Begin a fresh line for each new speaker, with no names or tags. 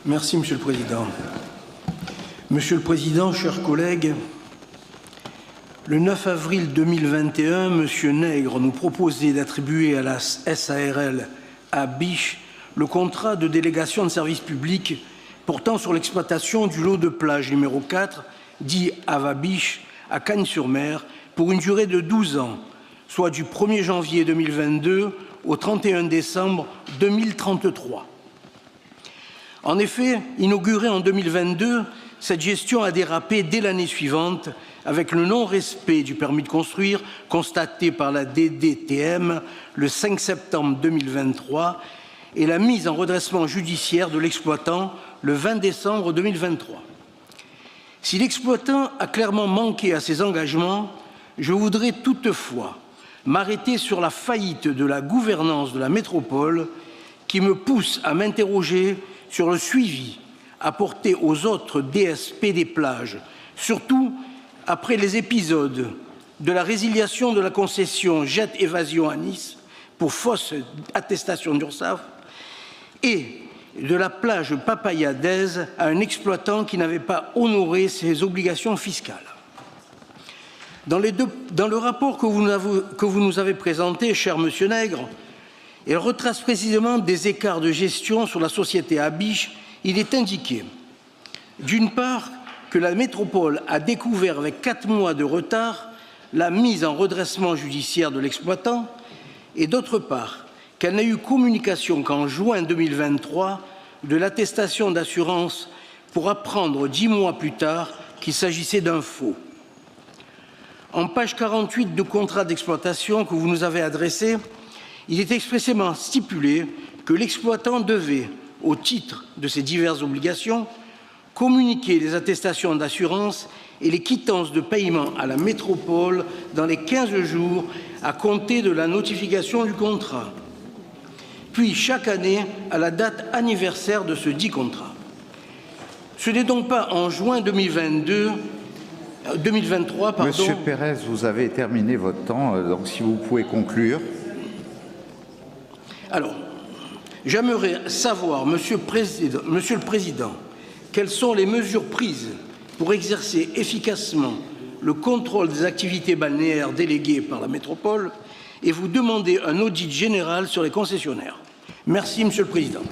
Merci, Monsieur le Président. Monsieur le Président, chers collègues, le 9 avril 2021, Monsieur Nègre nous proposait d'attribuer à la SARL à Biche le contrat de délégation de service public portant sur l'exploitation du lot de plage numéro 4, dit Ava-Biche, à Cagnes-sur-Mer, pour une durée de 12 ans, soit du 1er janvier 2022 au 31 décembre 2033. En effet, inaugurée en 2022, cette gestion a dérapé dès l'année suivante avec le non-respect du permis de construire constaté par la DDTM le 5 septembre 2023 et la mise en redressement judiciaire de l'exploitant le 20 décembre 2023. Si l'exploitant a clairement manqué à ses engagements, je voudrais toutefois m'arrêter sur la faillite de la gouvernance de la métropole qui me pousse à m'interroger sur le suivi apporté aux autres DSP des plages, surtout après les épisodes de la résiliation de la concession Jet Évasion à Nice pour fausse attestation d'URSSAF et de la plage Papaya d'Aise à un exploitant qui n'avait pas honoré ses obligations fiscales. Dans le rapport que vous nous avez présenté, cher Monsieur Nègre, il retrace précisément des écarts de gestion sur la société Abiche. Il est indiqué, d'une part, que la métropole a découvert avec 4 mois de retard la mise en redressement judiciaire de l'exploitant et d'autre part, qu'elle n'a eu communication qu'en juin 2023 de l'attestation d'assurance pour apprendre 10 mois plus tard qu'il s'agissait d'un faux. En page 48 du contrat d'exploitation que vous nous avez adressé, il est expressément stipulé que l'exploitant devait, au titre de ses diverses obligations, communiquer les attestations d'assurance et les quittances de paiement à la métropole dans les 15 jours à compter de la notification du contrat, puis chaque année à la date anniversaire de ce dit contrat. Ce n'est donc pas en juin 2023, pardon.
Monsieur Pérez, vous avez terminé votre temps, donc si vous pouvez conclure.
Alors, j'aimerais savoir, Monsieur le Président, quelles sont les mesures prises pour exercer efficacement le contrôle des activités balnéaires déléguées par la métropole et vous demander un audit général sur les concessionnaires. Merci, Monsieur le Président.